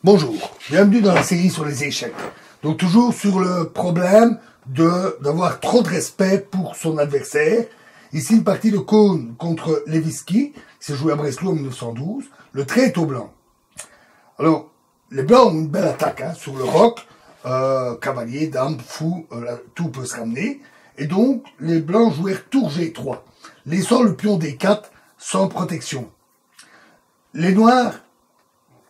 Bonjour, bienvenue dans la série sur les échecs. Donc toujours sur le problème d'avoir trop de respect pour son adversaire. Ici une partie de Cohn contre Levitsky, qui s'est joué à Breslau en 1912. Le trait est au blanc. Alors, les blancs ont une belle attaque sur le roc. Cavalier, dame, fou, tout peut se ramener. Et donc, les blancs jouèrent tour G3, laissant le pion D4 sans protection. Les noirs,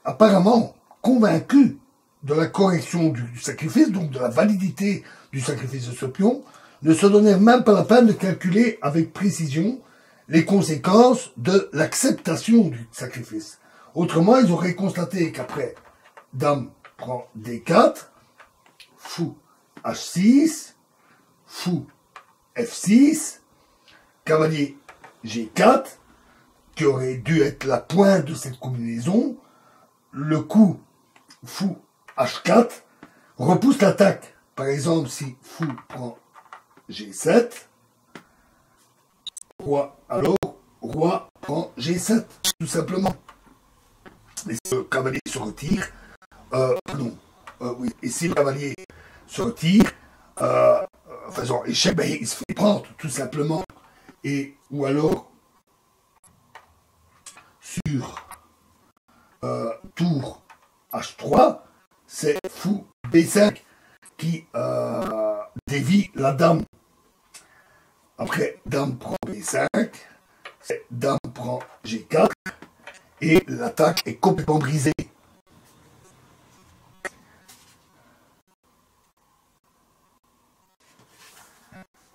apparemment, convaincus de la correction du sacrifice, donc de la validité du sacrifice de ce pion, ne se donnèrent même pas la peine de calculer avec précision les conséquences de l'acceptation du sacrifice. Autrement, ils auraient constaté qu'après, dame prend D4, fou H6, fou F6, cavalier G4, qui aurait dû être la pointe de cette combinaison, le coup fou H4 repousse l'attaque. Par exemple, si fou prend G7, roi prend G7, tout simplement. Et si le cavalier se retire, et si le cavalier se retire, faisant échec, il se fait prendre, tout simplement. Ou alors, sur tour H3, c'est fou B5 qui dévie la dame. Après, dame prend B5, c'est dame prend G4, et l'attaque est complètement brisée.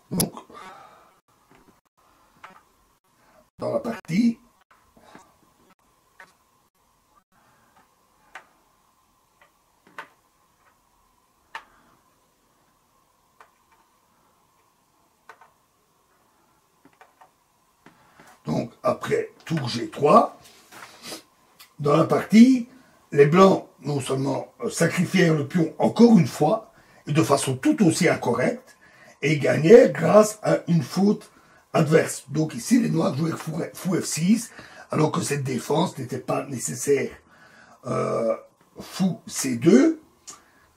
Donc, dans la partie, donc après tour G3, dans la partie, les blancs non seulement sacrifièrent le pion encore une fois, et de façon tout aussi incorrecte, et gagnèrent grâce à une faute adverse. Donc ici, les noirs jouèrent fou F6, alors que cette défense n'était pas nécessaire. Fou C2,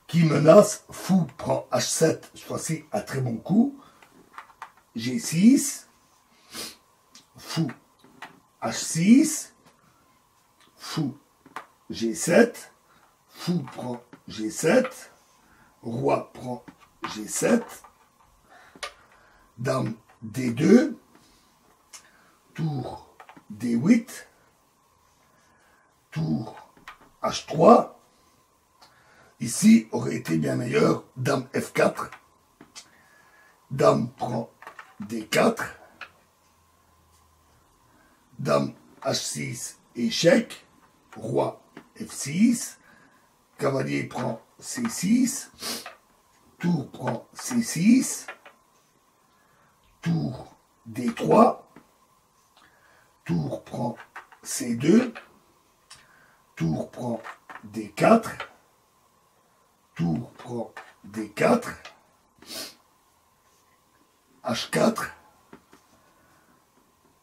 qui menace, fou prend H7, cette fois-ci un très bon coup, G6, fou H6, fou G7, fou prend G7, roi prend G7, dame D2, tour D8, tour H3. Ici aurait été bien meilleur, dame F4, dame prend D4, dame H6, échec, roi F6, cavalier prend C6, tour prend C6, tour D3, tour prend C2, tour prend D4, tour prend D4, H4,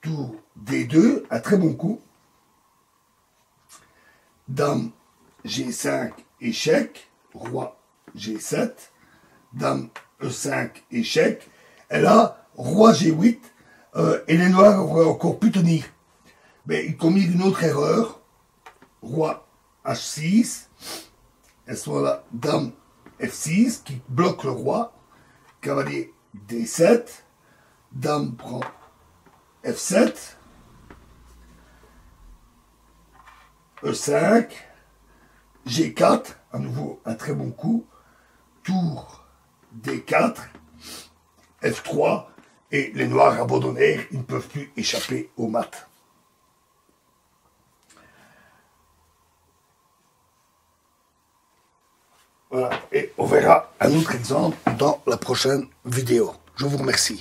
tour D2, un très bon coup, dame G5, échec, roi G7, dame E5, échec, et là, roi G8, et les noirs auraient encore pu tenir. Mais ils commirent une autre erreur, roi H6, et soit là, dame F6, qui bloque le roi, cavalier D7, dame prend F7, E5, G4, à nouveau un très bon coup, tour D4, F3, et les noirs abandonnèrent, ils ne peuvent plus échapper au mat. Voilà, et on verra un autre exemple dans la prochaine vidéo. Je vous remercie.